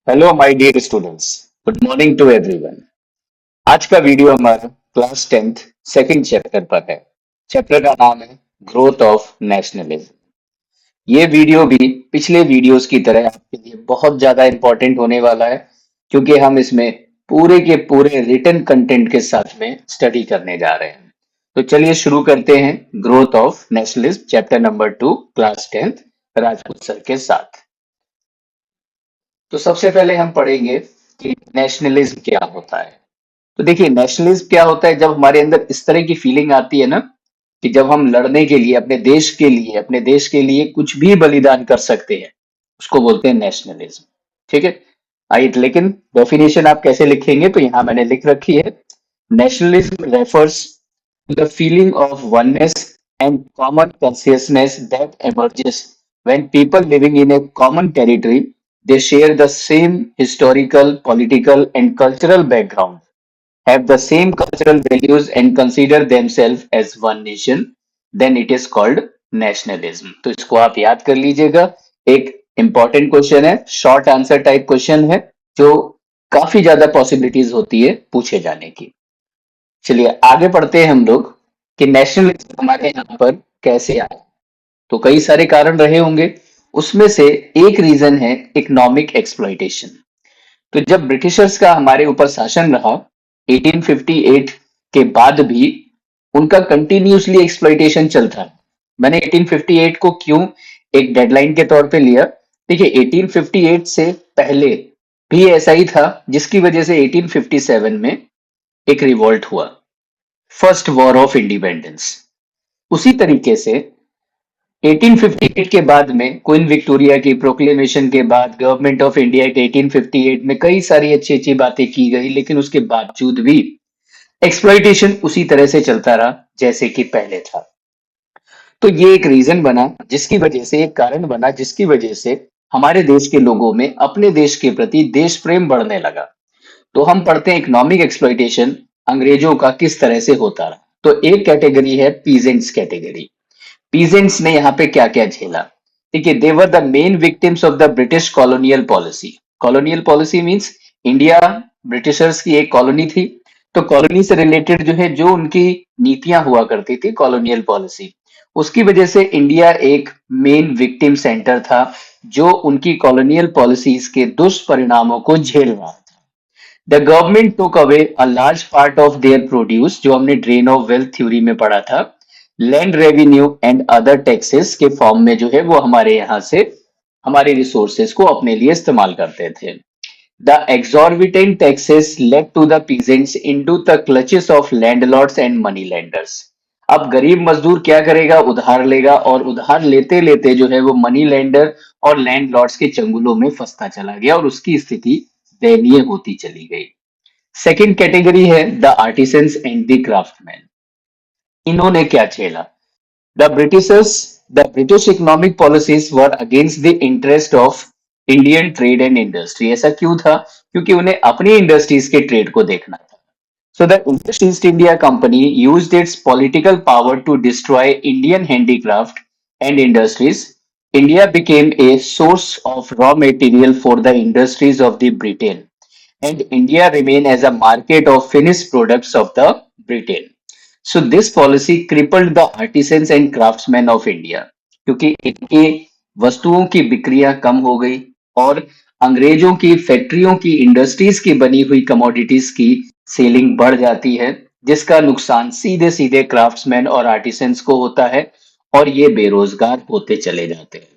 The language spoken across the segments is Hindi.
Hello my dear students. Good morning to everyone. आज का वीडियो हमारा क्लास 10th सेकंड चैप्टर पर है। चैप्टर का नाम है ग्रोथ ऑफ नेशनलिज्म। ये वीडियो भी पिछले वीडियोस की तरह आपके लिए बहुत ज्यादा इंपॉर्टेंट होने वाला है, क्योंकि हम इसमें पूरे के पूरे रिटन कंटेंट के साथ में स्टडी करने जा रहे हैं। तो चलिए शुरू करते हैं growth of nationalism chapter number 2 class 10th Rajput sir के साथ। तो सबसे पहले हम पढ़ेंगे कि नेशनलिज्म क्या होता है। तो देखिए, नेशनलिज्म क्या होता है। जब हमारे अंदर इस तरह की फीलिंग आती है ना, कि जब हम लड़ने के लिए अपने देश के लिए कुछ भी बलिदान कर सकते हैं, उसको बोलते हैं नेशनलिज्म। ठीक है। आइए, लेकिन डेफिनेशन आप कैसे लिखेंगे, तो यहां मैंने लिख रखी है। Nationalism refers to the feeling of oneness and common consciousness that emerges when people living in a common territory, they share the same historical, political and cultural background, have the same cultural values and consider themselves as one nation, then it is called nationalism। तो इसको आप याद कर लीजिएगा। एक इंपॉर्टेंट क्वेश्चन है, शॉर्ट आंसर टाइप क्वेश्चन है, जो काफी ज्यादा पॉसिबिलिटीज होती है पूछे जाने की। चलिए आगे पढ़ते हैं हम लोग कि नेशनलिज्म हमारे यहाँ पर कैसे आया। तो कई सारे कारण रहे होंगे, उसमें से एक रीजन है इकोनॉमिक एक्सप्लॉइटेशन। तो जब ब्रिटिशर्स का हमारे ऊपर शासन रहा 1858 के बाद भी, उनका कंटिन्यूसली एक्सप्लॉइटेशन चलता है। मैंने 1858 को क्यों एक डेडलाइन के तौर पे लिया, देखिए 1858 से पहले भी ऐसा ही था, जिसकी वजह से 1857 में एक रिवॉल्ट हुआ, फर्स्ट वॉर ऑफ इंडिपेंडेंस। उसी तरीके से 1858 के बाद में क्वीन विक्टोरिया की प्रोक्लेमेशन के बाद गवर्नमेंट ऑफ इंडिया एक्ट 1858 में कई सारी अच्छी अच्छी बातें की गई, लेकिन उसके बावजूद भी एक्सप्लॉइटेशन उसी तरह से चलता रहा जैसे कि पहले था। तो ये एक रीजन बना, जिसकी वजह से एक कारण बना, जिसकी वजह से हमारे देश के लोगों में अपने देश के प्रति देश प्रेम बढ़ने लगा। तो हम पढ़ते हैं इकोनॉमिक एक्सप्लॉइटेशन अंग्रेजों का किस तरह से होता रहा। तो एक कैटेगरी है पीजेंट्स कैटेगरी। पीजेंट्स ने यहाँ पे क्या क्या झेला। देखिए, they were the main victims of the British colonial policy. Colonial policy means India Britishers की एक कॉलोनी थी। तो कॉलोनी से रिलेटेड जो है, जो उनकी नीतियां हुआ करती थी कॉलोनियल पॉलिसी, उसकी वजह से इंडिया एक मेन विक्टिम सेंटर था, जो उनकी कॉलोनियल पॉलिसीज के दुष्परिणामों को झेल रहा था। The government took away a large part of their produce, जो हमने ड्रेन ऑफ वेल्थ थ्योरी में पढ़ा था। Land revenue and other taxes के फॉर्म में जो है वो हमारे यहाँ से हमारे रिसोर्सेज को अपने लिए इस्तेमाल करते थे। The exorbitant taxes led to the peasants into the clutches of landlords and money lenders। अब गरीब मजदूर क्या करेगा, उधार लेगा, और उधार लेते लेते जो है वो मनी लेंडर और लैंडलॉर्ड्स के चंगुलों में फंसता चला गया, और उसकी स्थिति दयनीय होती चली गई। सेकंड कैटेगरी है the artisans and the craftsman. इन्होंने क्या झेला। The Britishers, the British economic policies were against the interest of Indian trade and industry। ऐसा क्यों था, क्योंकि उन्हें अपनी इंडस्ट्रीज के ट्रेड को देखना था। So the English East India Company used its political power to destroy Indian handicraft and industries. India became a source of raw material for the industries of the Britain, and India remained as a market of finished products of the Britain. So this policy crippled the artisans and craftsmen of India, क्योंकि इनके वस्तुओं की बिक्रियां कम हो गई, और अंग्रेजों की फैक्ट्रियों की इंडस्ट्रीज की बनी हुई कमोडिटीज की सेलिंग बढ़ जाती है, जिसका नुकसान सीधे सीधे क्राफ्ट्समैन और आर्टिसंस को होता है, और ये बेरोजगार होते चले जाते हैं।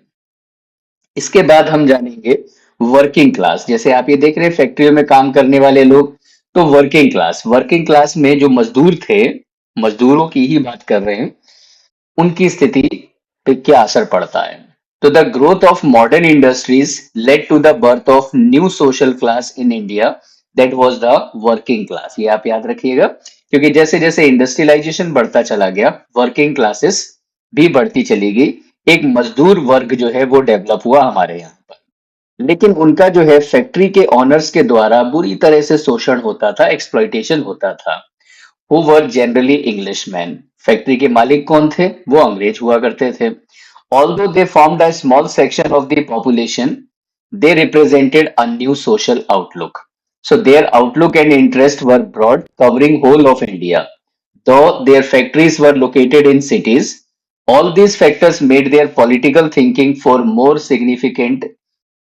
इसके बाद हम जानेंगे वर्किंग क्लास। जैसे आप ये देख रहे हैं फैक्ट्रियों में काम करने वाले लोग, तो वर्किंग क्लास में जो मजदूर थे, मजदूरों की ही बात कर रहे हैं, उनकी स्थिति पे क्या असर पड़ता है। तो the growth of modern industries led to the birth of new social class in India, that was the working class. ये आप याद रखिएगा, क्योंकि जैसे जैसे इंडस्ट्रियलाइजेशन बढ़ता चला गया, वर्किंग क्लासेस भी बढ़ती चली गई। एक मजदूर वर्ग जो है वो डेवलप हुआ हमारे यहाँ पर, लेकिन उनका जो है फैक्ट्री के ऑनर्स के द्वारा बुरी तरह से शोषण होता था, एक्सप्लॉइटेशन होता था। Who were generally Englishman. Factory के मालिक कौन थे, वो अंग्रेज हुआ करते थे। Although they formed a small section of the population, They represented a new social outlook. So their outlook and interest were broad, covering whole of India. Though their factories were located in cities, all these factors made their political thinking for more significant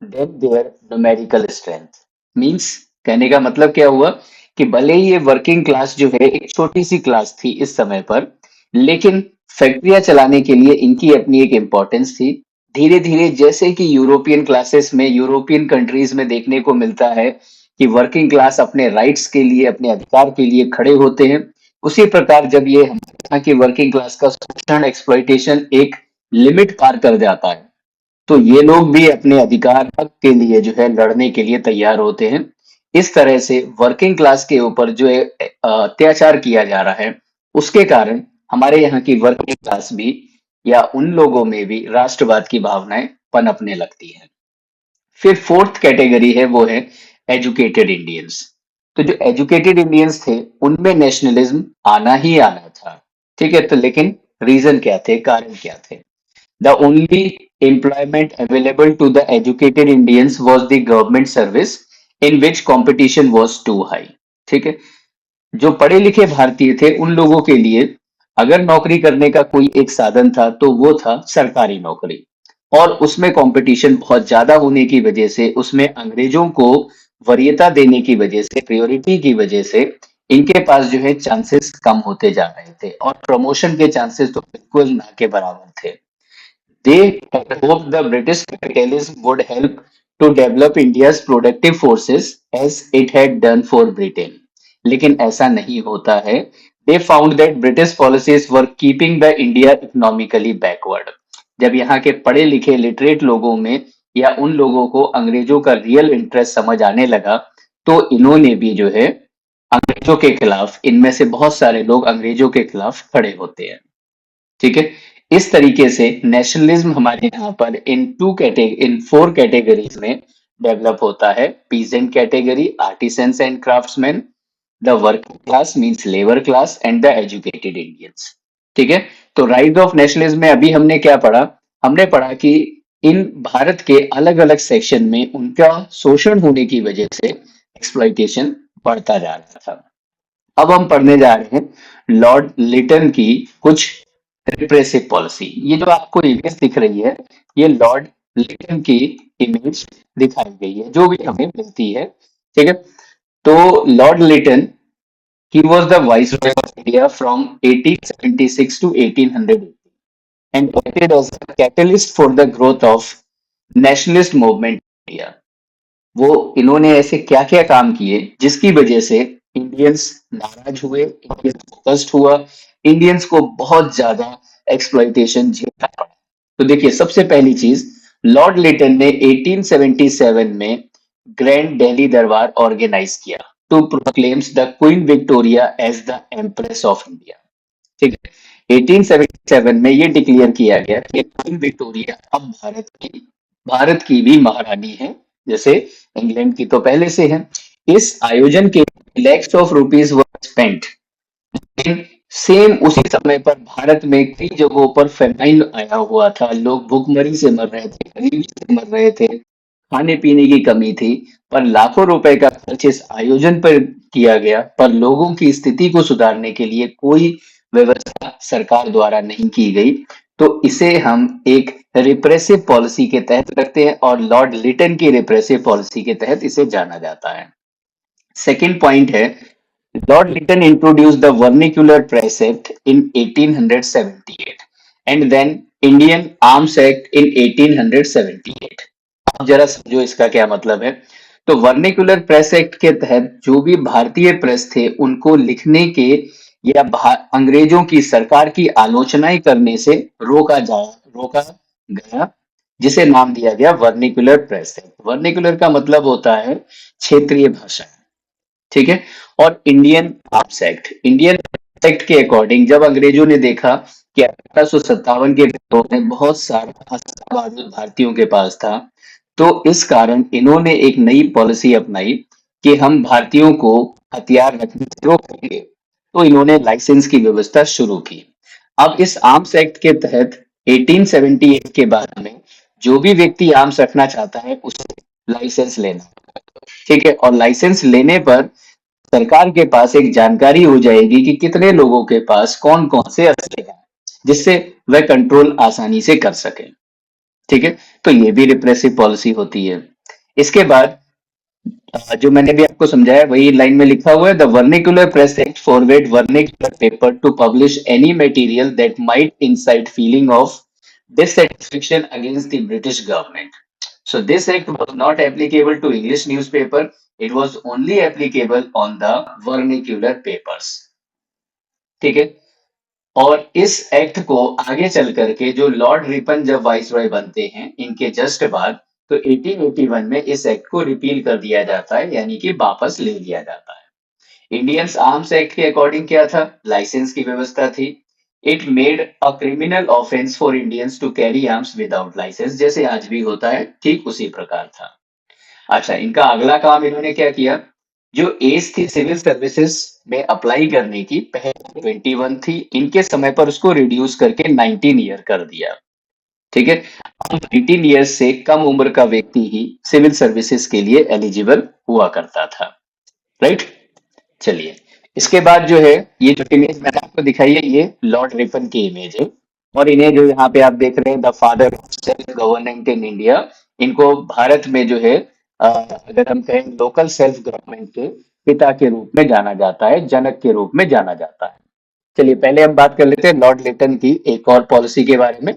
than their numerical strength. Means कहने का मतलब क्या हुआ कि भले ही ये वर्किंग क्लास जो है एक छोटी सी क्लास थी इस समय पर, लेकिन फैक्ट्रियां चलाने के लिए इनकी अपनी एक इम्पोर्टेंस थी। धीरे धीरे जैसे कि यूरोपियन क्लासेस में, यूरोपियन कंट्रीज में देखने को मिलता है कि वर्किंग क्लास अपने राइट्स के लिए, अपने अधिकार के लिए खड़े होते हैं, उसी प्रकार जब ये हमारे यहाँ की वर्किंग क्लास का शोषण, एक्सप्लॉइटेशन एक लिमिट पार कर जाता है, तो ये लोग भी अपने अधिकार हक के लिए जो है लड़ने के लिए तैयार होते हैं। इस तरह से वर्किंग क्लास के ऊपर जो है अत्याचार किया जा रहा है, उसके कारण हमारे यहाँ की वर्किंग क्लास भी या उन लोगों में भी राष्ट्रवाद की भावनाएं पनपने लगती हैं। फिर फोर्थ कैटेगरी है, वो है एजुकेटेड इंडियंस। तो जो एजुकेटेड इंडियंस थे उनमें नेशनलिज्म आना ही आना था। ठीक है, तो लेकिन रीजन क्या थे, कारण क्या थे? The only employment available to the educated Indians was the government service in which competition was too high. ठीक है, जो पढ़े लिखे भारतीय थे उन लोगों के लिए अगर नौकरी करने का कोई एक साधन था तो वो था सरकारी नौकरी, और उसमें कंपटीशन बहुत ज्यादा होने की वजह से, उसमें अंग्रेजों को वरीयता देने की वजह से, प्रायोरिटी की वजह से इनके पास जो है चांसेस कम होते जा रहे थे, और प्रमोशन के चांसेस तो बिल्कुल ना के बराबर थे। They had hoped the British capitalism would help to develop India's productive forces as it had done for Britain. लेकिन ऐसा नहीं होता है। They found that British policies were keeping the India economically backward. जब यहाँ के पढ़े लिखे लिटरेट लोगों में या उन लोगों को अंग्रेजों का रियल इंटरेस्ट समझ आने लगा, तो इन्होंने भी जो है अंग्रेजों के खिलाफ, इनमें से बहुत सारे लोग अंग्रेजों के खिलाफ खड़े होते हैं। ठीक है, इस तरीके से नेशनलिज्म हमारे यहाँ पर इन फोर कैटेगरीज में डेवलप होता है। Peasant category, artisans and craftsman, the working class means labour class, and the educated Indians. ठीक है, तो राइज ऑफ नेशनलिज्म में अभी हमने क्या पढ़ा? हमने पढ़ा कि इन भारत के अलग अलग सेक्शन में उनका शोषण होने की वजह से एक्सप्लॉइटेशन बढ़ता जा रहा था। अब हम पढ़ने जा रहे हैं लॉर्ड लिटन की कुछ रिप्रेसिव पॉलिसी। ये जो आपको इमेज दिख रही है, ये लॉर्ड लिटन की इमेज दिखाई गई है जो भी हमें मिलती है। ठीक है, तो Lord Lytton, he was the viceroy of India from 1876 to 1880 and acted as a catalyst for the growth of nationalist movement in India. वो इन्होंने ऐसे क्या क्या काम किए जिसकी वजह से इंडियंस नाराज हुए, इंडियंस को कष्ट हुआ, इंडियंस को बहुत ज्यादा एक्सप्लॉइटेशन झेलना पड़ा। तो देखिए, सबसे पहली चीज, लॉर्ड लिटन ने 1877 में ग्रैंड दिल्ली दरबार ऑर्गेनाइज किया to proclaims the Queen Victoria as the empress of India. ठीक है, 1877 में ये डिक्लेयर किया गया कि क्वीन विक्टोरिया अब भारत की भी महारानी है, जैसे इंग्लैंड की तो पहले से है। इस आयोजन के lakhs of rupees were spent, लेकिन सेम उसी समय पर भारत में कई जगहों पर फेमाइन आया हुआ था, लोग भूखमरी से मर रहे थे, गरीबी से मर रहे थे, खाने पीने की कमी थी, पर लाखों रुपए का खर्च इस आयोजन पर किया गया, पर लोगों की स्थिति को सुधारने के लिए कोई व्यवस्था सरकार द्वारा नहीं की गई। तो इसे हम एक रिप्रेसिव पॉलिसी के तहत रखते हैं, और लॉर्ड लिटन की रिप्रेसिव पॉलिसी के तहत इसे जाना जाता है। सेकेंड पॉइंट है, Lord Lytton introduce the vernacular press act in 1878 and then Indian arms act in 1878। आप जरा समझो इसका क्या मतलब है। तो वर्निकुलर प्रेस एक्ट के तहत जो भी भारतीय प्रेस थे उनको लिखने के या अंग्रेजों की सरकार की आलोचनाएं करने से रोका गया, जिसे नाम दिया गया वर्निकुलर प्रेस एक्ट। वर्निकुलर का मतलब होता है क्षेत्रीय भाषा। ठीक है, और Indian arms act, Indian act के अकॉर्डिंग जब अंग्रेजों ने देखा कि 1857 के विद्रोह में बहुत सारा अस्त्र बारूद भारतीयों के पास था, तो इस कारण इन्होंने एक नई पॉलिसी अपनाई कि हम भारतीयों को हथियार रखने से रोकेंगे। तो इन्होंने लाइसेंस की व्यवस्था शुरू की। अब इस आर्म्स एक्ट के तहत 1878 के बाद में जो भी व्यक्ति आर्म्स रखना चाहता है उसे लाइसेंस लेना। ठीक है, और लाइसेंस लेने पर सरकार के पास एक जानकारी हो जाएगी कि कितने लोगों के पास कौन कौन से असले हैं, जिससे वह कंट्रोल आसानी से कर सके। ठीक है, तो ये भी रिप्रेसिव पॉलिसी होती है। इसके बाद जो मैंने भी आपको समझाया वही लाइन में लिखा हुआ है, the vernacular press act forbade vernacular paper to publish any material that might incite feeling of dissatisfaction against the British government. So this act was not applicable to English newspaper. It was only applicable on the vernacular papers. ठीक है, और इस एक्ट को आगे चल करके जो लॉर्ड रिपन जब वाइसरॉय बनते हैं इनके जस्ट बाद, तो 1881 में इस एक्ट को रिपील कर दिया जाता है, यानी कि वापस ले लिया जाता है। इंडियंस आर्म्स एक्ट के अकॉर्डिंग क्या था, लाइसेंस की व्यवस्था थी। It made a criminal offence for Indians to carry arms without licence, जैसे आज भी होता है ठीक उसी प्रकार था। अच्छा, इनका अगला काम इन्होंने क्या किया, जो एज थी सिविल सर्विसेज में अप्लाई करने की, पहले 21 थी, इनके समय पर उसको रिड्यूस करके 19 ईयर कर दिया। ठीक है, अब 18 ईयर्स से कम उम्र का व्यक्ति ही सिविल सर्विसेज के लिए एलिजिबल हुआ करता था। राइट, चलिए, इसके बाद जो है ये जो इमेज मैंने आपको दिखाई है ये लॉर्ड रिपन की इमेज है, और इन्हें जो यहाँ पे आप देख रहे हैं the father of self government in India, इनको भारत में जो है अगर हम कहें लोकल सेल्फ गवर्नमेंट के पिता के रूप में जाना जाता है, जनक के रूप में जाना जाता है। चलिए, पहले हम बात कर लेते हैं लॉर्ड लेटन की एक और पॉलिसी के बारे में।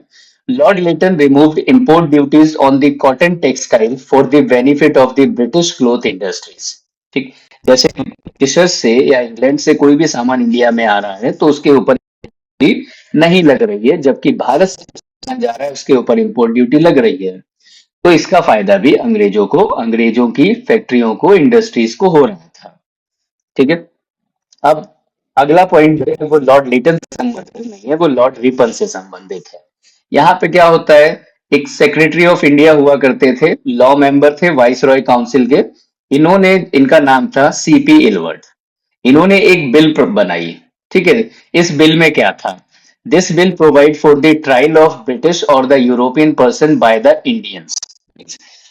Lord Lytton removed import duties on the cotton textile for the benefit of the British cloth industries. ठीक, जैसे ब्रिटिशर्स से या इंग्लैंड से कोई भी सामान इंडिया में आ रहा है तो उसके ऊपर ड्यूटी नहीं लग रही है, जबकि भारत से सामान जा रहा है उसके ऊपर इंपोर्ट ड्यूटी लग रही है। तो इसका फायदा भी अंग्रेजों को, अंग्रेजों की फैक्ट्रियों को, इंडस्ट्रीज को हो रहा था। ठीक है, अब अगला पॉइंट जो है वो लॉर्ड लिटन से संबंधित नहीं है, वो लॉर्ड रिपन से संबंधित है। यहाँ पे क्या होता है, एक सेक्रेटरी ऑफ इंडिया हुआ करते थे, लॉ मेंबर थे वाइस रॉय काउंसिल के। इन्होंने, इनका नाम था सीपी इलवर्ट। इन्होंने एक बिल बनाई। ठीक है, इस बिल में क्या था, this bill provide for the trial of British और the European person by the Indians.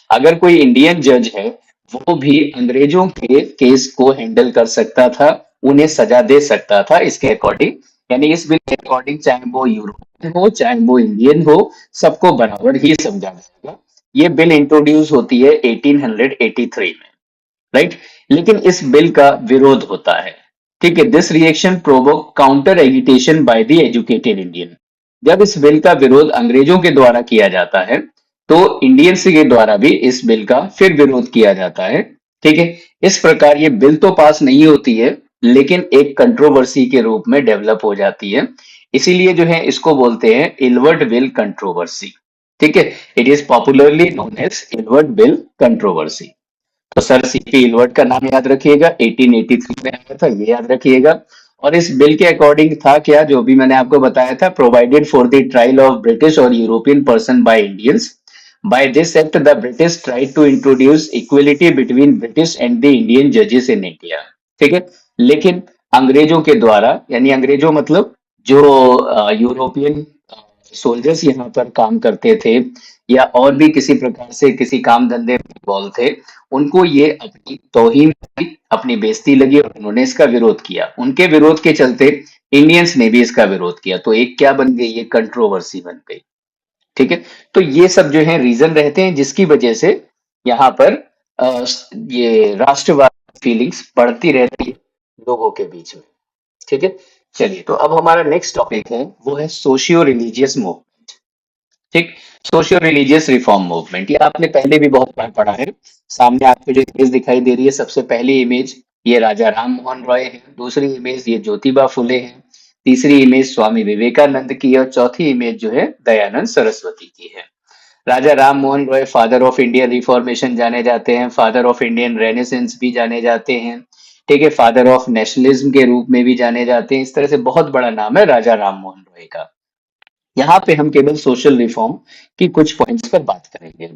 अगर कोई इंडियन जज है वो भी अंग्रेजों के केस को हैंडल कर सकता था, उन्हें सजा दे सकता था इसके अकॉर्डिंग। यानी इस बिल के अकॉर्डिंग चाहे वो यूरोपियन हो चाहे वो इंडियन हो, सबको बराबर ही समझा जाएगा। ये बिल इंट्रोड्यूस होती है 1883 में। राइट, लेकिन इस बिल का विरोध होता है। ठीक है, this reaction provoke counter agitation by the educated Indian. जब इस बिल का विरोध अंग्रेजों के द्वारा किया जाता है तो इंडियंस के द्वारा भी इस बिल का फिर विरोध किया जाता है। ठीक है, इस प्रकार ये बिल तो पास नहीं होती है, लेकिन एक कंट्रोवर्सी के रूप में डेवलप हो जाती है। इसीलिए जो है इसको बोलते हैं इलवर्ट बिल कंट्रोवर्सी। ठीक है, it is popularly known as Ilbert bill controversy. तो सर सीपी इलवर्ट का नाम याद रखिएगा, 1883 में आया था, ये याद रखिएगा। और इस बिल के अकॉर्डिंग था क्या, जो भी मैंने आपको बताया था, provided for the trial of British और European person by Indians. By this act the British tried to introduce equality between British and the Indian जजेस इन इंडिया। ठीक है, लेकिन अंग्रेजों के द्वारा, यानी अंग्रेजों मतलब जो यूरोपियन सोल्जर्स यहाँ पर काम करते थे या और भी किसी प्रकार से किसी काम धंधे में इन्वॉल्व थे, उनको ये अपनी तौहीन लगी, अपनी बेइज्जती लगी और उन्होंने इसका विरोध किया। उनके विरोध के चलते इंडियंस ने भी इसका विरोध किया, तो एक क्या बन गई, ये कंट्रोवर्सी बन गई। ठीक है, तो ये सब जो है रीजन रहते हैं जिसकी वजह से यहाँ पर ये राष्ट्रवाद फीलिंग्स बढ़ती रहती है लोगों के बीच में। ठीक है, चलिए, तो अब हमारा नेक्स्ट टॉपिक है वो है सोशियो रिलीजियस मूवमेंट। ठीक, सोशियो रिलीजियस रिफॉर्म मूवमेंट, ये आपने पहले भी बहुत बार पढ़ा है। सामने आपको जो इमेज दिखाई दे रही है, सबसे पहली इमेज ये राजा राम मोहन रॉय है, दूसरी इमेज ये ज्योतिबा फुले है, तीसरी इमेज स्वामी विवेकानंद की है, और चौथी इमेज जो है दयानंद सरस्वती की है। Raja Ram Mohan Roy father of Indian reformation जाने जाते हैं, फादर ऑफ इंडियन रेनेसेंस भी जाने जाते हैं। ठीक है, फादर ऑफ नेशनलिज्म के रूप में भी जाने जाते हैं। इस तरह से बहुत बड़ा नाम है राजा राम मोहन रॉय का। यहाँ पे हम केवल सोशल रिफॉर्म की कुछ पॉइंट्स पर बात करेंगे।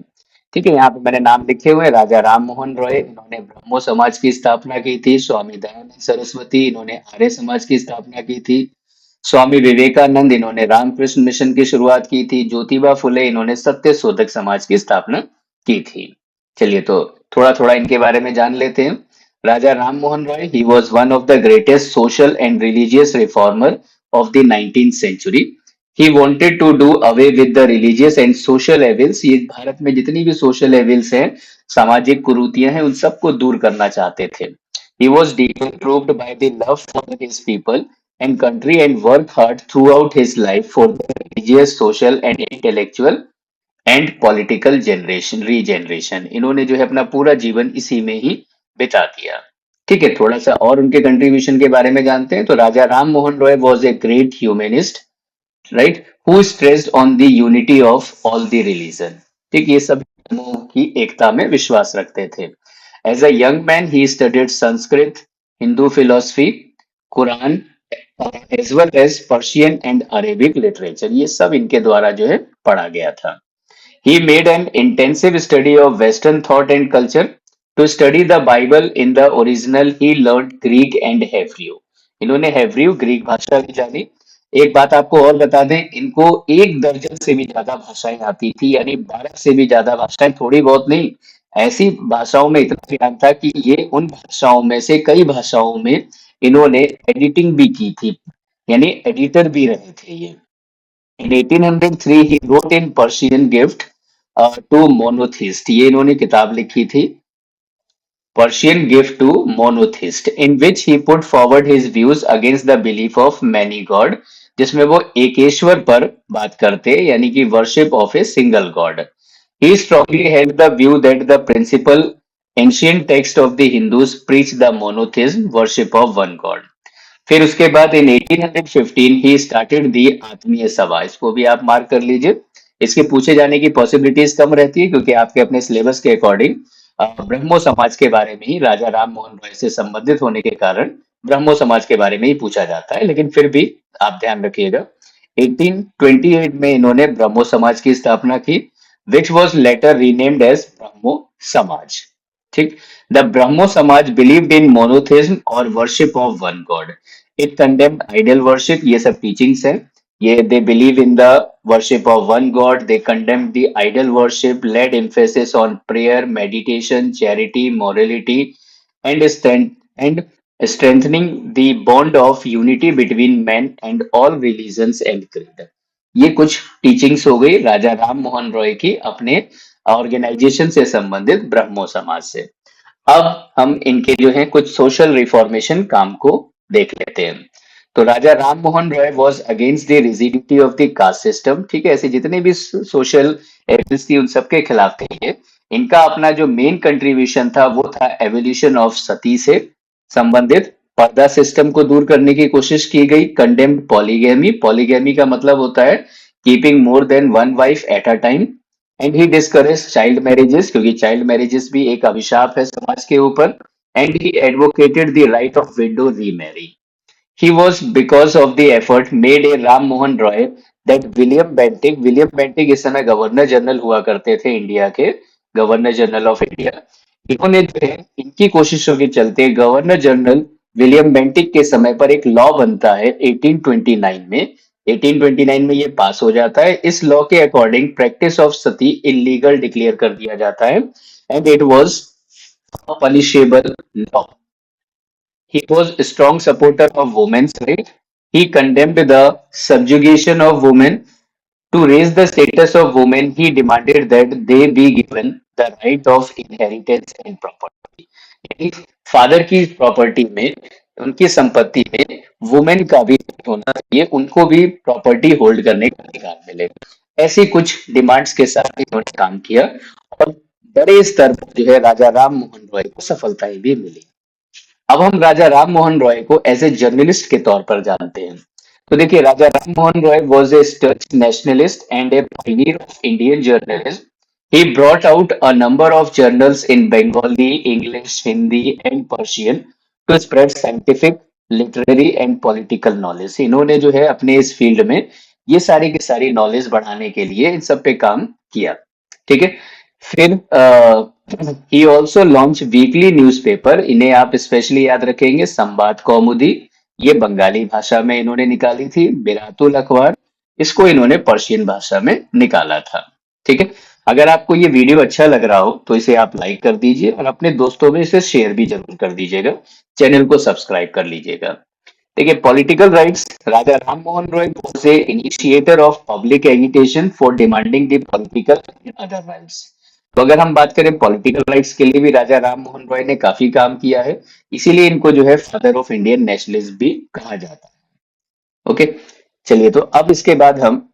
ठीक है, यहाँ पे मैंने नाम लिखे हुए हैं, राजा राम मोहन रॉय, इन्होंने ब्रह्मो समाज की स्थापना की थी। स्वामी दयानंद सरस्वती, इन्होंने आर्य समाज की स्थापना की थी। स्वामी विवेकानंद, इन्होंने रामकृष्ण मिशन की शुरुआत की थी। ज्योतिबा फुले, इन्होंने सत्य शोधक समाज की स्थापना की थी। चलिए तो थोड़ा थोड़ा इनके बारे में जान लेते हैं। Raja Ram Mohan Roy, he was one of the greatest social and religious reformer of the 19th century. He wanted to do away with the religious and social evils. ये भारत में जितनी भी सोशल एविल्स हैं, सामाजिक कुरीतियां हैं, उन सबको दूर करना चाहते थे। He was deeply moved by the love for his people and country and worked hard throughout his life for the religious, social and intellectual and political generation regeneration. इन्होंने जो है अपना पूरा जीवन इसी में ही बिता दिया। ठीक है, थोड़ा सा और उनके कंट्रीब्यूशन के बारे में जानते हैं। तो Raja Ram Mohan Roy was a great humanist, right, who stressed on the unity of all the religion. ठीक, ये सभी धर्मों की एकता में विश्वास रखते थे। As a young man he studied Sanskrit, Hindu philosophy, Quran, as well as Persian and Arabic literature. ये सब इनके द्वारा जो है पढ़ा गया था। He made an intensive study of Western thought and culture. To study the Bible in the original, he learned Greek and Hebrew. इन्होंने हेब्रियो ग्रीक भाषा भी जानी। एक बात आपको और बता दें, इनको 1 दर्जन से भी ज्यादा भाषाएं आती थी, यानी 12 से भी ज्यादा भाषाएं, थोड़ी बहुत नहीं। ऐसी भाषाओं में इतना ज्ञान था कि ये उन भाषाओं में से कई भाषाओं में इन्होंने एडिटिंग भी की थी, यानी एडिटर भी रहे थे ये। In 1803 he wrote in Persian gift to monotheist। ये इन्होंने किताब लिखी थी, Persian gift to monotheist, in which he put forward his views against the belief of many god, जिसमें वो एकेश्वर पर बात करते, यानी कि worship of a single god। He strongly held the view that the principal ancient text of the Hindus preach the monotheism, worship of one god। फिर उसके बाद इन 1815 ही स्टार्टेड दी आत्मीय सभा। इसको भी आप मार्क कर लीजिए, इसके पूछे जाने की पॉसिबिलिटीज कम रहती है, क्योंकि आपके अपने सिलेबस के अकॉर्डिंग ब्रह्मो समाज के बारे में ही, राजा राम मोहन रॉय से संबंधित होने के कारण ब्रह्मो समाज के बारे में ही पूछा जाता है। लेकिन फिर भी आप ध्यान रखिएगा, 1828 में इन्होंने ब्रह्मो समाज की स्थापना की, which was later renamed as Brahmo Samaj. ठीक, the Brahmo Samaj believed in monotheism और worship of one God. It condemned idol worship. ये सब टीचिंग्स है। ये they believe in the worship of one God, they condemned the idol worship, led emphasis on prayer, meditation, charity, morality and and strengthening the bond of unity between men and all religions and creed। ये कुछ टीचिंग्स हो गई राजा राम मोहन रॉय की अपने ऑर्गेनाइजेशन से संबंधित ब्रह्मो समाज से। अब हम इनके जो है कुछ सोशल रिफॉर्मेशन काम को देख लेते हैं। तो Raja Ram Mohan Roy was against the rigidity of the caste system. ठीक है, ऐसे जितने भी सोशल एविल्स थी उन सबके खिलाफ थे ये। इनका अपना जो मेन कंट्रीब्यूशन था वो था एवोल्यूशन ऑफ सती से संबंधित। पर्दा सिस्टम को दूर करने की कोशिश की गई। Condemned polygamy. पॉलीगैमी का मतलब होता है keeping more than one wife at a time. And he discourage child marriages, क्योंकि चाइल्ड मैरिजेस भी एक अभिशाप है समाज के ऊपर। And he advocated the right of window remarry. He was because of the effort made a Ram Mohan Roy that William Bentinck इस समय गवर्नर जनरल हुआ करते थे इंडिया के, गवर्नर जनरल ऑफ इंडिया। इन्होंने जो है इनकी कोशिशों के चलते गवर्नर जनरल विलियम बेंटिक के समय पर एक लॉ बनता है 1829 में। 1829 में ये पास हो जाता है। इस लॉ के according practice of Sati illegal declare कर दिया जाता है and it was punishable law. He was a strong supporter of women's rights. He condemned the subjugation of women. To raise the status of women, he demanded that they be given the right of inheritance and property। यानी फादर की प्रॉपर्टी में, उनकी संपत्ति में वुमेन का भी होना चाहिए, उनको भी प्रॉपर्टी होल्ड करने का अधिकार मिले। ऐसी कुछ डिमांड्स के साथ इन्होंने काम किया और बड़े स्तर पर जो है राजा राम मोहन रॉय को सफलताएं भी मिली। अब हम राजा राम मोहन रॉय को एज ए जर्नलिस्ट के तौर पर जानते हैं। तो देखिए, Raja Ram Mohan Roy was a staunch nationalist and a pioneer of Indian journalism. He brought out a number of journals in Bengali, English, Hindi and Persian to spread scientific, literary and political knowledge। इन्होंने जो है अपने इस फील्ड में ये सारी की सारी नॉलेज बढ़ाने के लिए इन सब पे काम किया। ठीक है, फिर he also launch weekly newspaper. इन्हें आप स्पेशली याद रखेंगे, संबाद कौमुदी, ये बंगाली भाषा में इन्होंने निकाली थी। बिरातुल अखबार, इसको इन्होंने पर्शियन भाषा में निकाला था। ठीक है, अगर आपको ये वीडियो अच्छा लग रहा हो तो इसे आप लाइक कर दीजिए और अपने दोस्तों में इसे शेयर भी जरूर कर दीजिएगा। चैनल को सब्सक्राइब कर लीजिएगा। देखिए, political rights, Raja Ram Mohan Roy was a initiator of public agitation for demanding the political and other rights। तो अगर हम बात करें पॉलिटिकल राइट्स के लिए भी राजा राम मोहन रॉय ने काफी काम किया है, इसीलिए इनको जो है फादर ऑफ इंडियन नेशनलिज्म भी कहा जाता है। ओके, चलिए तो अब इसके बाद हम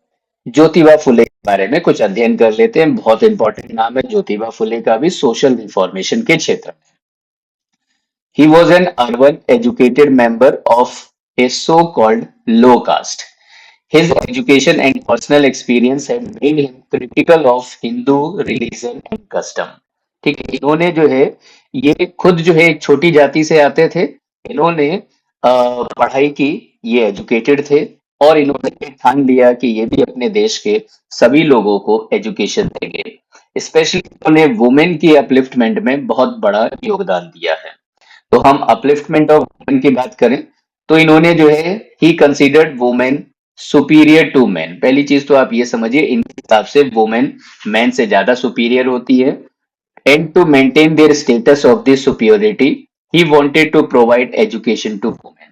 ज्योतिबा फुले के बारे में कुछ अध्ययन कर लेते हैं। बहुत इंपॉर्टेंट नाम है ज्योतिबा फुले का भी सोशल रिफॉर्मेशन के क्षेत्र में। He was an urban educated member of a so-called low caste. His education and personal experience have made him critical of Hindu religion and custom। ठीक है, इन्होंने जो है ये खुद जो है एक छोटी जाति से आते थे। इन्होंने पढ़ाई की, ये एजुकेटेड थे और इन्होंने ठान लिया कि ये भी अपने देश के सभी लोगों को एजुकेशन देंगे। स्पेशली इन्होंने वुमेन की अपलिफ्टमेंट में बहुत बड़ा योगदान दिया है। तो हम अपलिफ्टमेंट ऑफ वुमेन की बात करें तो इन्होंने जो है he considered women superior to man. पहली चीज तो आप ये समझिए, इनके हिसाब से वुमेन मैन से ज्यादा सुपीरियर होती है। And to maintain their status of this superiority he wanted to provide education to women.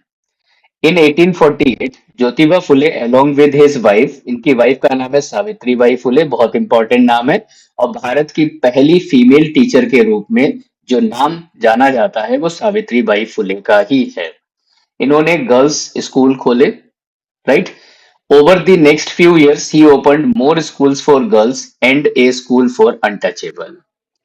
In 1848 Jyotiba Phule along with his wife, इनकी वाइफ का नाम है सावित्री बाई फुले, बहुत इंपॉर्टेंट नाम है और भारत की पहली फीमेल टीचर के रूप में जो नाम जाना जाता है वो सावित्री बाई फुले का ही है। इन्होंने गर्ल्स स्कूल खोले, right. Over the next few years he opened more schools for girls and A school for untouchable.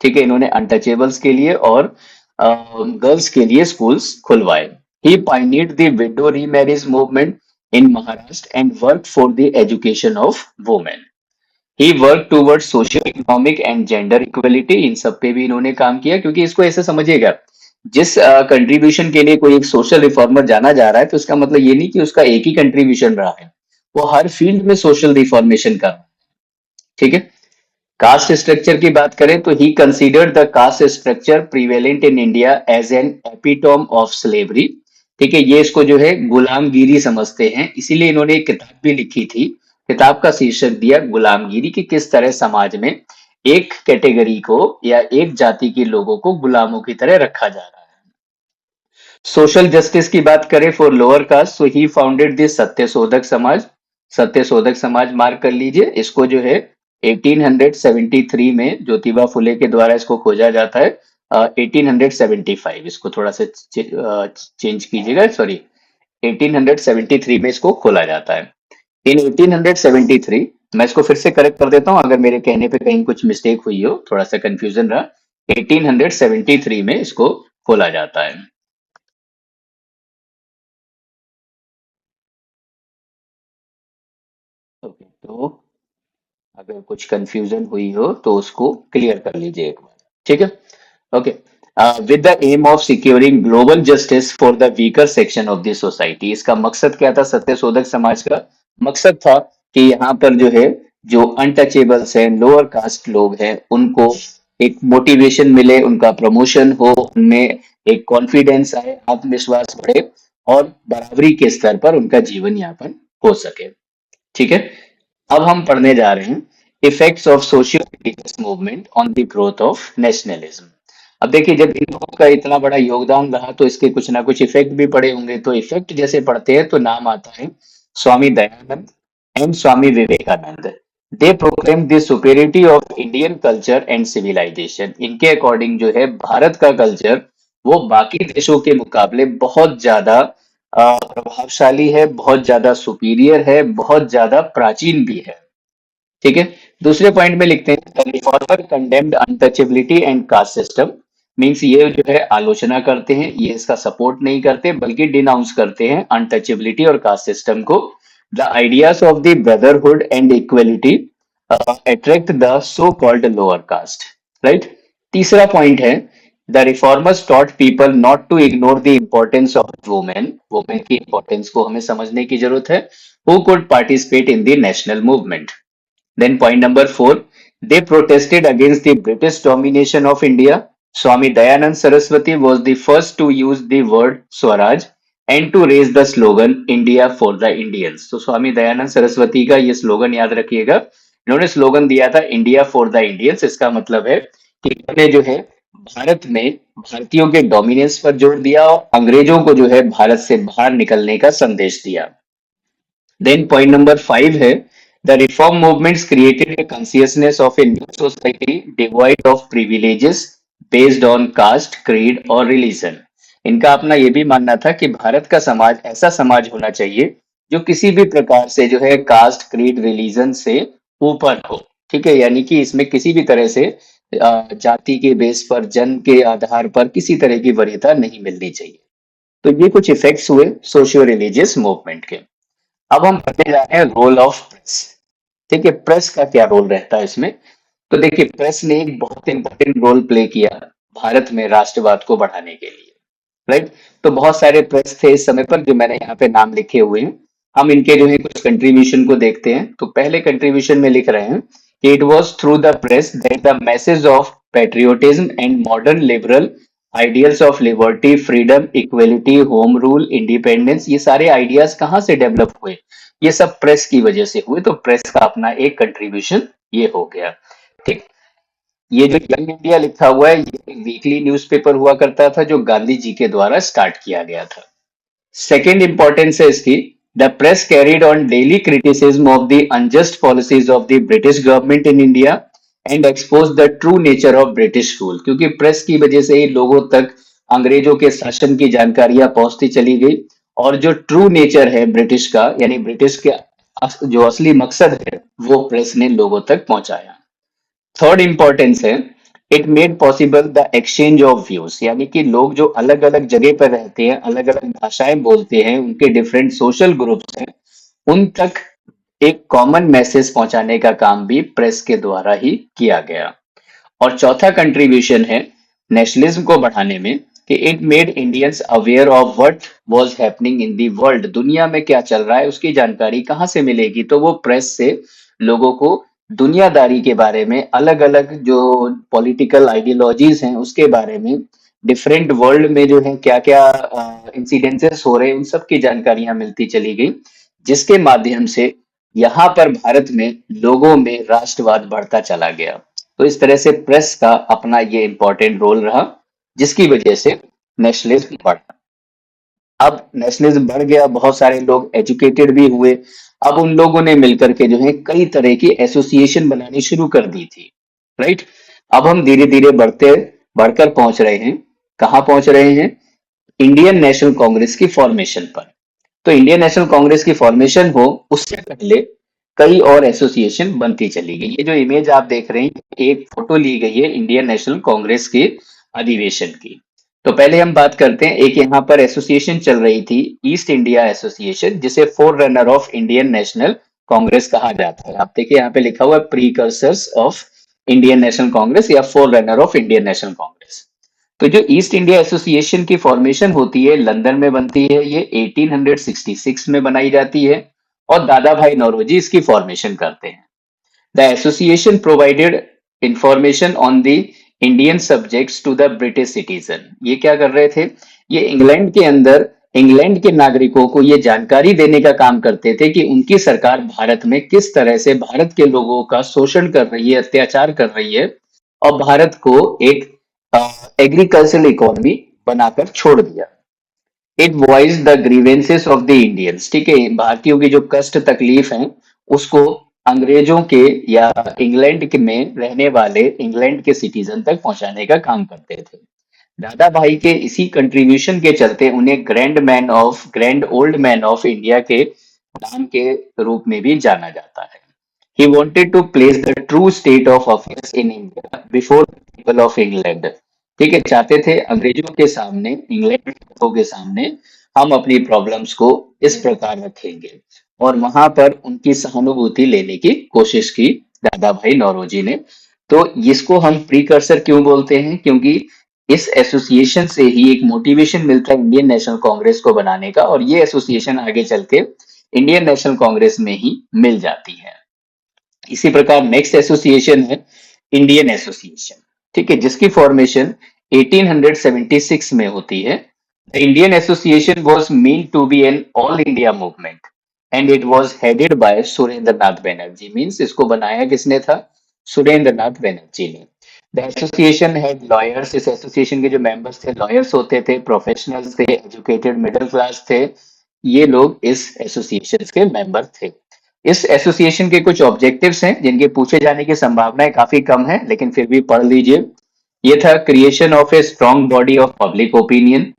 ठीक है, इन्होंने अनटचेबल्स के लिए और गर्ल्स के लिए स्कूल्स खुलवाए। He pioneered the widow remarriage movement in Maharashtra and work for the education of women. He work toward social economic and gender equality. इन सब पे भी इन्होंने काम किया, क्योंकि इसको ऐसे समझिएगा, जिस कंट्रीब्यूशन के लिए कोई एक सोशल रिफॉर्मर जाना जा रहा है तो इसका मतलब ये नहीं कि उसका एक ही कंट्रीब्यूशन रहा है, वो हर फील्ड में सोशल रिफॉर्मेशन कर रहा है। ठीक है, कास्ट स्ट्रक्चर की बात करें तो he considered the caste structure prevalent in India as an epitome of slavery. ठीक है, ये इसको जो है गुलामगिरी समझते हैं, इसीलिए इन्होंने एक किताब भी लिखी थी। किताब का शीर्षक दिया गुलामगिरी, कि किस तरह समाज में एक कैटेगरी को या एक जाति के लोगों को गुलामों की तरह रखा जा रहा है। सोशल जस्टिस की बात करें for lower caste, so he founded this Satyashodhak Samaj. Satyashodhak Samaj mark कर लीजिए, इसको जो है 1873 में ज्योतिबा फुले के द्वारा इसको खोजा जाता है। 1875, इसको थोड़ा सा चेंज कीजिएगा, सॉरी 1873 में इसको खोला जाता है। इन 1873, मैं इसको फिर से करेक्ट कर देता हूं अगर मेरे कहने पे कहीं कुछ मिस्टेक हुई हो, थोड़ा सा कंफ्यूजन रहा। 1873 में इसको खोला जाता है। ओके, तो अगर कुछ कंफ्यूजन हुई हो तो उसको क्लियर कर लीजिए एक बार। ठीक है, okay. With the aim of securing global justice for the weaker section of the society, इसका मकसद क्या था? सत्यशोधक समाज का मकसद था कि यहाँ पर जो है, जो अनटचेबल्स हैं, लोअर कास्ट लोग हैं, उनको एक मोटिवेशन मिले, उनका प्रमोशन हो, उनमें एक कॉन्फिडेंस आए, आत्मविश्वास बढ़े और बराबरी के स्तर पर उनका जीवन यापन हो सके। ठीक है, अब हम पढ़ने जा रहे हैं effects of socio religious movement on the growth of nationalism. अब देखिए, जब इन लोगों का इतना बड़ा योगदान रहा तो इसके कुछ ना कुछ इफेक्ट भी पड़े होंगे। तो इफेक्ट जैसे पढ़ते हैं तो नाम आता है Swami Dayanand and Swami Vivekananda. They proclaim the superiority of Indian culture and civilisation. इनके अकॉर्डिंग जो है भारत का कल्चर वो बाकी देशों के मुकाबले बहुत ज्यादा प्रभावशाली है, बहुत ज्यादा सुपीरियर है, बहुत ज्यादा प्राचीन भी है। ठीक है, दूसरे पॉइंट में लिखते हैं reformer condemned untouchability and caste system. Means ये जो है आलोचना करते हैं, ये इसका सपोर्ट नहीं करते बल्कि डिनाउंस करते हैं अनटचेबिलिटी और कास्ट सिस्टम को। The ideas of the brotherhood and equality attract the so called lower caste, right. तीसरा पॉइंट है the reformers taught people not to ignore the importance of women. Women की इंपॉर्टेंस को हमें समझने की जरूरत है। Who could participate in the national movement. Then point number 4, they protested against the British domination of India. Swami Dayanand Saraswati was the first to use the word Swaraj and to raise the slogan India for the Indians. तो स्वामी दयानंद सरस्वती का ये स्लोगन याद रखिएगा, इन्होंने स्लोगन दिया था इंडिया फॉर द इंडियंस। इसका मतलब है कि इन्होंने जो है भारत में भारतीयों के डोमिनेंस पर जोर दिया और अंग्रेजों को जो है भारत से बाहर निकलने का संदेश दिया। देन पॉइंट नंबर 5 है the reform movements created a consciousness of a new society divide of privileges based on caste, creed और रिलीजन। इनका अपना ये भी मानना था कि भारत का समाज ऐसा समाज होना चाहिए जो किसी भी प्रकार से जो है कास्ट, क्रीड, रिलीजन से ऊपर हो। ठीक है, यानी कि इसमें किसी भी तरह से जाति के बेस पर, जन्म के आधार पर किसी तरह की वरीयता नहीं मिलनी चाहिए। तो ये कुछ इफेक्ट्स हुए सोशियो रिलीजियस मूवमेंट के। अब हम पढ़ने जा रहे हैं रोल ऑफ प्रेस। ठीक है, प्रेस का क्या रोल रहता है इसमें। तो देखिए, प्रेस ने एक बहुत इंपॉर्टेंट रोल प्ले किया भारत में राष्ट्रवाद को बढ़ाने के लिए। राइट, तो बहुत सारे प्रेस थे इस समय पर जो मैंने यहाँ पे नाम लिखे हुए हैं। हम इनके जो है कुछ कंट्रीब्यूशन को देखते हैं। तो पहले कंट्रीब्यूशन में लिख रहे हैं कि it was through the press that the message of patriotism and modern liberal ideals of liberty, freedom, equality, home rule, independence, ये सारे आइडियाज कहाँ से डेवलप हुए? ये सब प्रेस की वजह से हुए। तो प्रेस का अपना एक कंट्रीब्यूशन ये हो गया। ठीक, ये जो यंग इंडिया लिखा हुआ है ये एक वीकली न्यूज़पेपर हुआ करता था जो गांधी जी के द्वारा स्टार्ट किया गया था। सेकेंड इंपॉर्टेंस है इसकी, the press carried on daily criticism of the unjust policies of the British government in India and expose the true nature of British rule. क्योंकि प्रेस की वजह से ही लोगों तक अंग्रेजों के शासन की जानकारियां पहुंचती चली गई और जो ट्रू नेचर है ब्रिटिश का, यानी ब्रिटिश के जो असली मकसद है, वो प्रेस ने लोगों तक पहुंचाया। थर्ड इंपॉर्टेंस है, it made possible the exchange of views. यानी कि लोग जो अलग अलग जगह पर रहते हैं, अलग अलग भाषाएं बोलते हैं, उनके डिफरेंट सोशल ग्रुप्स हैं, उन तक एक कॉमन मैसेज पहुंचाने का काम भी प्रेस के द्वारा ही किया गया। और चौथा कंट्रीब्यूशन है नेशनलिज्म को बढ़ाने में कि it made Indians aware of what was happening in the world. दुनिया में क्या चल रहा है उसकी जानकारी कहाँ से मिलेगी? तो वो प्रेस से लोगों को दुनियादारी के बारे में, अलग अलग जो पॉलिटिकल आइडियोलॉजीज हैं उसके बारे में, डिफरेंट वर्ल्ड में जो है क्या क्या इंसिडेंसेस हो रहे हैं, उन सब की जानकारियां मिलती चली गई, जिसके माध्यम से यहाँ पर भारत में लोगों में राष्ट्रवाद बढ़ता चला गया। तो इस तरह से प्रेस का अपना ये इंपॉर्टेंट रोल रहा जिसकी वजह से नेशनलिज्म बढ़ा। अब नेशनलिज्म बढ़ गया, बहुत सारे लोग एजुकेटेड भी हुए। अब उन लोगों ने मिलकर के जो है कई तरह की एसोसिएशन बनानी शुरू कर दी थी। राइट, अब हम धीरे धीरे बढ़कर पहुंच रहे हैं, कहाँ पहुंच रहे हैं? इंडियन नेशनल कांग्रेस की फॉर्मेशन पर। तो इंडियन नेशनल कांग्रेस की फॉर्मेशन हो उससे पहले कई और एसोसिएशन बनती चली गई। ये जो इमेज आप देख रहे हैं, एक फोटो ली गई है इंडियन नेशनल कांग्रेस के अधिवेशन की। तो पहले हम बात करते हैं, एक यहाँ पर एसोसिएशन चल रही थी ईस्ट इंडिया एसोसिएशन, जिसे four runner of Indian National Congress कहा जाता है। आप देखिए यहाँ पे लिखा हुआ है precursors of Indian National Congress या forerunner of Indian National Congress. तो जो ईस्ट इंडिया एसोसिएशन की फॉर्मेशन होती है लंदन में बनती है, ये 1866 में बनाई जाती है और दादा भाई नौरोजी इसकी फॉर्मेशन करते हैं। The association provided information on the Indian subjects to the British citizen. ये क्या कर रहे थे? ये इंग्लैंड के अंदर इंग्लैंड के नागरिकों को ये जानकारी देने का काम करते थे कि उनकी सरकार भारत में किस तरह से भारत के लोगों का शोषण कर रही है, अत्याचार कर रही है और भारत को एक एग्रीकल्चरल इकोनॉमी बनाकर छोड़ दिया। It voice the grievances of the Indians. ठीक है, भारतीयों की जो कष्ट तकलीफ है उसको अंग्रेजों के या इंग्लैंड के में रहने वाले इंग्लैंड के सिटीजन तक पहुंचाने का काम करते थे। दादा भाई के इसी कंट्रीब्यूशन के चलते उन्हें grand old man of India के नाम के रूप में भी जाना जाता है। He wanted to place the true state of affairs in India before the people of England. ठीक है, चाहते थे अंग्रेजों के सामने, इंग्लैंड के लोगों के सामने हम अपनी प्रॉब्लम्स को इस प्रकार रखेंगे और वहां पर उनकी सहानुभूति लेने की कोशिश की दादा भाई नौरोजी ने। तो इसको हम प्रीकर्सर क्यों बोलते हैं? क्योंकि इस एसोसिएशन से ही एक मोटिवेशन मिलता है इंडियन नेशनल कांग्रेस को बनाने का और ये एसोसिएशन आगे चल के इंडियन नेशनल कांग्रेस में ही मिल जाती है। इसी प्रकार नेक्स्ट एसोसिएशन है इंडियन एसोसिएशन। ठीक है, जिसकी फॉर्मेशन 1876 में होती है। Indian association was mean to be an all India movement. And it was headed by Surendra Nath Banerjee. Means इसको बनाया किसने था? सुरेंद्र नाथ बैनर्जी ने। The association had lawyers. इस एसोसिएशन के जो मेंबर्स थे, लॉयर्स होते थे, प्रोफेशनल्स थे, एजुकेटेड मिडिल क्लास थे। ये लोग इस एसोसिएशन के मेंबर थे। इस एसोसिएशन के कुछ ऑब्जेक्टिव्स हैं जिनके पूछे जाने की संभावनाएं काफी कम है, लेकिन फिर भी पढ़ लीजिए। ये था creation of a strong body of public opinion,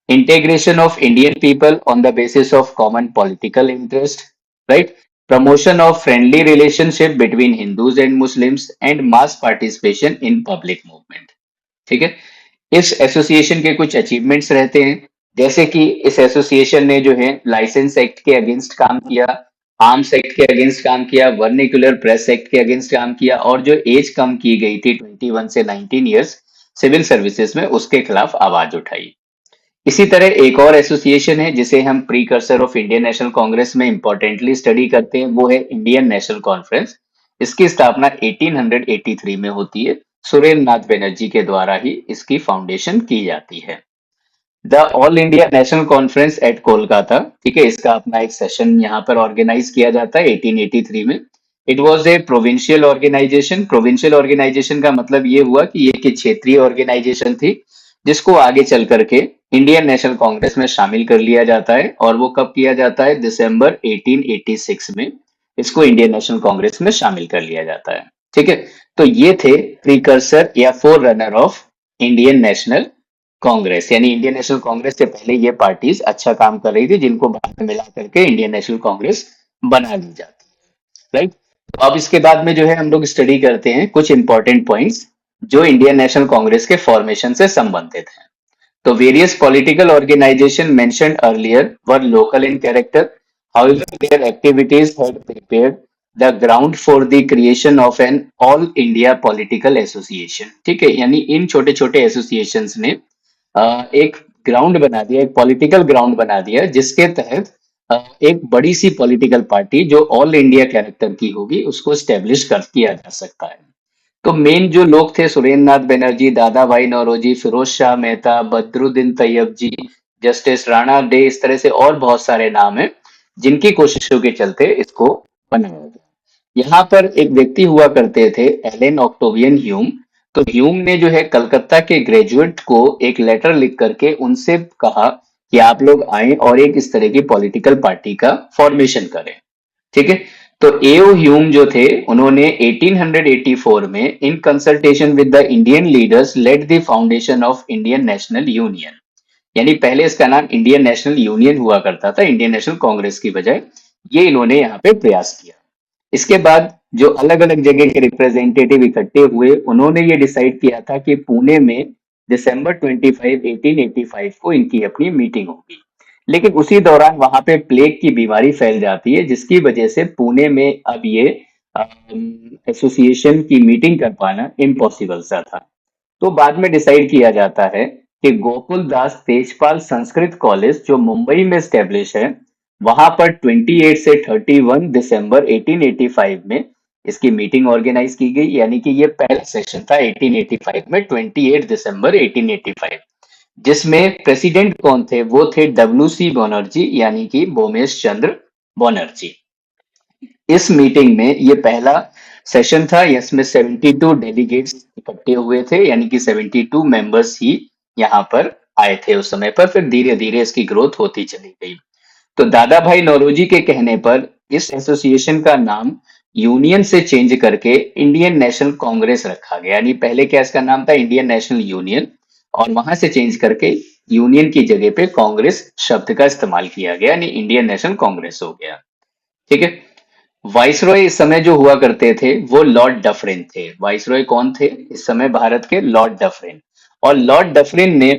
integration of Indian people on the basis of common political interest, right? Promotion of friendly relationship between Hindus and Muslims and mass participation in public movement. ठीक है। इस एसोसिएशन के कुछ अचीवमेंट्स रहते हैं, जैसे कि इस एसोसिएशन ने जो है लाइसेंस एक्ट के अगेंस्ट काम किया, आर्म्स एक्ट के अगेंस्ट काम किया, वर्निकुलर प्रेस एक्ट के अगेंस्ट काम किया, और जो एज कम की गई थी 21 से 19 ईयर्स सिविल सर्विसेज में, उसके खिलाफ आवाज उठाई। इसी तरह एक और एसोसिएशन है जिसे हम precursor of Indian National Congress में इंपॉर्टेंटली स्टडी करते हैं, वो है इंडियन नेशनल कॉन्फ्रेंस। इसकी स्थापना 1883 में होती है। सुरेंद्र नाथ बनर्जी के द्वारा ही इसकी फाउंडेशन की जाती है। The all India national conference at Kolkata, ठीक है, इसका अपना एक सेशन यहाँ पर ऑर्गेनाइज किया जाता है 1883 में। It was a provincial organisation. Provincial organisation का मतलब ये हुआ कि ये एक क्षेत्रीय ऑर्गेनाइजेशन थी, जिसको आगे चल करके इंडियन नेशनल कांग्रेस में शामिल कर लिया जाता है। और वो कब किया जाता है? दिसंबर 1886 में इसको इंडियन नेशनल कांग्रेस में शामिल कर लिया जाता है। ठीक है, तो ये थे प्रीकर्सर या forerunner of Indian National Congress, यानी इंडियन नेशनल कांग्रेस से पहले ये पार्टीज अच्छा काम कर रही थी, जिनको बाद में मिला करके इंडियन नेशनल कांग्रेस बना ली जाती है। राइट। तो अब इसके बाद में जो है हम लोग स्टडी करते हैं कुछ इंपॉर्टेंट पॉइंट्स जो इंडियन नेशनल कांग्रेस के फॉर्मेशन से संबंधित हैं। तो various political organization mentioned earlier were local in character. However, their activities had prepared the ground for the creation of an all India political association. ठीक है, यानी इन छोटे छोटे एसोसिएशंस ने एक ग्राउंड बना दिया, एक पॉलिटिकल ग्राउंड बना दिया, जिसके तहत एक बड़ी सी पॉलिटिकल पार्टी जो ऑल इंडिया कैरेक्टर की होगी उसको स्टेब्लिश कर किया जा सकता है। तो मेन जो लोग थे, सुरेंद्र नाथ बनर्जी, दादा भाई नौरोजी, फिरोज शाह मेहता, बदरुद्दीन तैयब जी, जस्टिस राणा डे, इस तरह से और बहुत सारे नाम हैं जिनकी कोशिशों के चलते इसको बनाया गया। यहाँ पर एक व्यक्ति हुआ करते थे, एलन ऑक्टोवियन ह्यूम। तो ह्यूम ने जो है कलकत्ता के ग्रेजुएट को एक लेटर लिख करके उनसे कहा कि आप लोग आए और एक इस तरह की पॉलिटिकल पार्टी का फॉर्मेशन करें। ठीक है, तो एओ ह्यूम जो थे उन्होंने 1884 में in consultation with the Indian leaders led the foundation of Indian national union. यानी पहले इसका नाम इंडियन नेशनल यूनियन हुआ करता था, इंडियन नेशनल कांग्रेस की बजाय। ये इन्होंने यहाँ पे प्रयास किया। इसके बाद जो अलग अलग जगह के रिप्रेजेंटेटिव इकट्ठे हुए, उन्होंने ये डिसाइड किया था कि पुणे में दिसंबर 25, 1885 को इनकी अपनी मीटिंग होगी। लेकिन उसी दौरान वहां पे प्लेग की बीमारी फैल जाती है, जिसकी वजह से पुणे में अब ये एसोसिएशन की मीटिंग कर पाना इम्पॉसिबल सा था। तो बाद में डिसाइड किया जाता है कि गोकुल दास तेजपाल संस्कृत कॉलेज जो मुंबई में स्टेब्लिश है, वहां पर 28 से 31 दिसंबर 1885 में इसकी मीटिंग ऑर्गेनाइज की गई। यानी कि ये पहला सेशन था 1885 में, 28 दिसंबर 1885, जिसमें प्रेसिडेंट कौन थे? वो थे डब्ल्यू.सी. बनर्जी, यानी कि भोमेश चंद्र बनर्जी। इस मीटिंग में ये पहला सेशन था, इसमें 72 डेलीगेट्स इकट्ठे हुए थे, यानी कि 72 मेंबर्स ही यहाँ पर आए थे उस समय पर। फिर धीरे धीरे इसकी ग्रोथ होती चली गई। तो दादा भाई नौरोजी के कहने पर इस एसोसिएशन का नाम यूनियन से चेंज करके इंडियन नेशनल कांग्रेस रखा गया। यानी पहले क्या इसका नाम था? इंडियन नेशनल यूनियन, और वहां से चेंज करके यूनियन की जगह पे कांग्रेस शब्द का इस्तेमाल किया गया, यानी इंडियन नेशनल कांग्रेस हो गया। ठीक है। वाइसरॉय इस समय जो हुआ करते थे वो लॉर्ड डफरिन थे। वाइसरॉय कौन थे इस समय? भारत के लॉर्ड डफरिन। और लॉर्ड डफरिन ने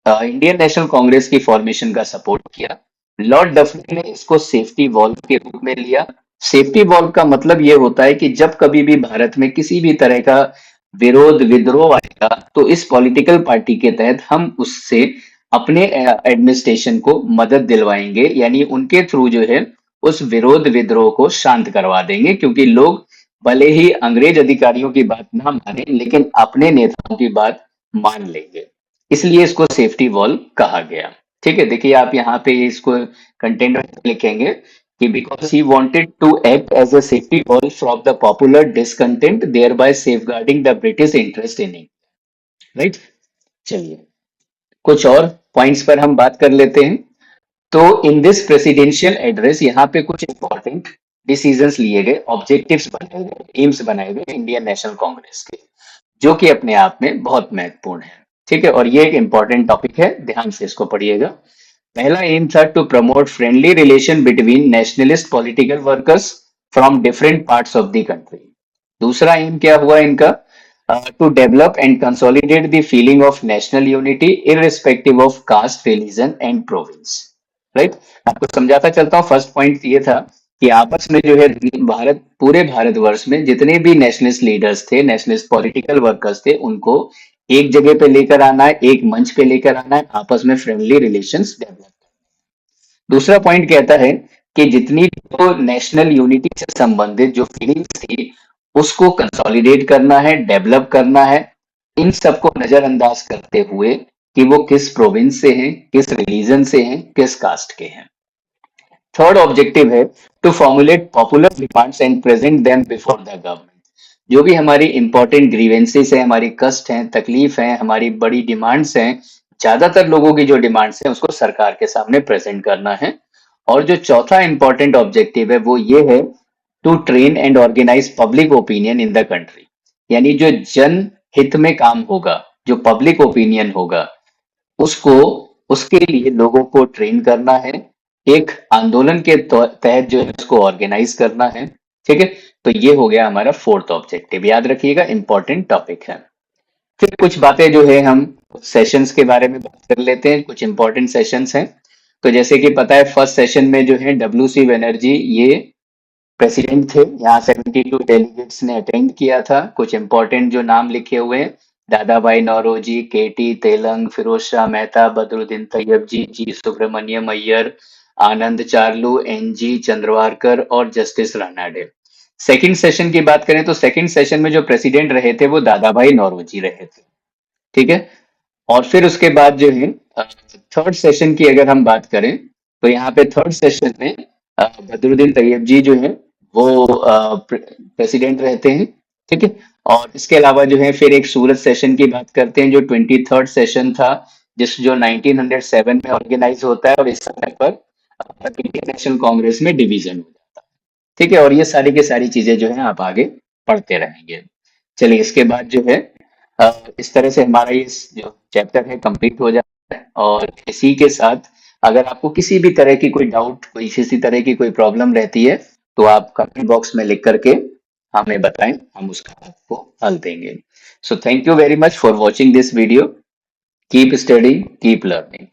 इंडियन नेशनल कांग्रेस की फॉर्मेशन का सपोर्ट किया। लॉर्ड डफरिन ने इसको सेफ्टी वॉल्व के रूप में लिया। सेफ्टी वॉल्व का मतलब ये होता है कि जब कभी भी भारत में किसी भी तरह का विरोध विद्रोह आएगा, तो इस पॉलिटिकल पार्टी के तहत हम उससे अपने एडमिनिस्ट्रेशन को मदद दिलवाएंगे, यानी उनके थ्रू जो है उस विरोध विद्रोह को शांत करवा देंगे। क्योंकि लोग भले ही अंग्रेज अधिकारियों की बात ना माने, लेकिन अपने नेताओं की बात मान लेंगे, इसलिए इसको सेफ्टी वॉल कहा गया। ठीक है, देखिए आप यहाँ पे इसको कंटेंट लिखेंगे कि because he wanted to act as a safety valve from the popular discontent, thereby safeguarding the British interest in it. Right? चलिए कुछ और पॉइंट्स पर हम बात कर लेते हैं। तो इन दिस प्रेसिडेंशियल एड्रेस यहाँ पे कुछ इंपॉर्टेंट डिसीजंस लिए गए, ऑब्जेक्टिव्स बनाए गए, एम्स बनाए गए इंडियन नेशनल कांग्रेस के, जो कि अपने आप में बहुत महत्वपूर्ण है। ठीक है, और ये एक इंपॉर्टेंट टॉपिक है, ध्यान से इसको पढ़िएगा। पहला एम था to promote friendly relation between nationalist political workers from different parts of the country. दूसरा एम क्या हुआ इनका? To develop and consolidate the feeling of national unity irrespective of caste, religion and province. Right, आपको समझाता चलता हूँ। फर्स्ट पॉइंट ये था कि आपस में जो है भारत, पूरे भारतवर्ष में जितने भी नेशनलिस्ट लीडर्स थे, नेशनलिस्ट पॉलिटिकल वर्कर्स थे, उनको एक जगह पे लेकर आना है, एक मंच पे लेकर आना है, आपस में फ्रेंडली रिलेशंस डेवलप। दूसरा पॉइंट कहता है कि जितनी तो नेशनल यूनिटी से संबंधित जो फीलिंग्स थी उसको कंसोलिडेट करना है, डेवलप करना है, इन सबको नजरअंदाज करते हुए कि वो किस प्रोविंस से हैं, किस रिलीजन से हैं, किस कास्ट के हैं। थर्ड ऑब्जेक्टिव है to formulate popular demands and present them before the government. जो भी हमारी इंपॉर्टेंट ग्रीवेंसेस है, हमारी कष्ट हैं, तकलीफ हैं, हमारी बड़ी डिमांड्स हैं, ज्यादातर लोगों की जो डिमांड्स हैं उसको सरकार के सामने प्रेजेंट करना है। और जो चौथा इंपॉर्टेंट ऑब्जेक्टिव है वो ये है to train and organise public opinion in the country. यानी जो जन हित में काम होगा, जो पब्लिक ओपिनियन होगा, उसको, उसके लिए लोगों को ट्रेन करना है, एक आंदोलन के तहत जो है उसको ऑर्गेनाइज करना है। ठीक है, तो ये हो गया हमारा फोर्थ ऑब्जेक्टिव, याद रखिएगा, इंपॉर्टेंट टॉपिक है। फिर कुछ बातें जो है हम सेशंस के बारे में बात कर लेते हैं, कुछ इंपॉर्टेंट सेशंस हैं। तो जैसे कि पता है फर्स्ट सेशन में जो है WC बनर्जी ये प्रेसिडेंट थे, यहाँ 72 डेलीगेट्स ने अटेंड किया था। कुछ इंपॉर्टेंट जो नाम लिखे हुए हैं, दादा भाई नौरोजी, KT तेलंग, फिरोज शाह मेहता, बदरुद्दीन तैयब जी, G सुब्रमण्यम अय्यर, आनंद चार्लू, NG चंद्रवारकर और जस्टिस रानाडे। सेकंड सेशन की बात करें तो सेकंड सेशन में जो प्रेसिडेंट रहे थे वो दादा भाई नौरोजी रहे थे। ठीक है, और फिर उसके बाद जो है थर्ड सेशन की अगर हम बात करें तो यहाँ पे थर्ड सेशन में बदरुद्दीन तैयब जी जो है वो प्रेसिडेंट रहते हैं। ठीक है, और इसके अलावा जो है फिर एक सूरत सेशन की बात करते हैं जो 23rd सेशन था, जो 1907 में ऑर्गेनाइज होता है और इस समय पर इंडियन नेशनल कांग्रेस में डिवीजन हो जाता है। ठीक है, और ये सारी की सारी चीजें जो है आप आगे पढ़ते रहेंगे। चलिए इसके बाद जो है इस तरह से हमारा ये जो चैप्टर है कंप्लीट हो जाता है। और इसी के साथ अगर आपको किसी भी तरह की कोई डाउट, कोई किसी तरह की कोई प्रॉब्लम रहती है तो आप कमेंट बॉक्स में लिख करके हमें बताएं, हम उसका आपको हल देंगे। So thank you very much for watching this video. Keep studying, keep learning.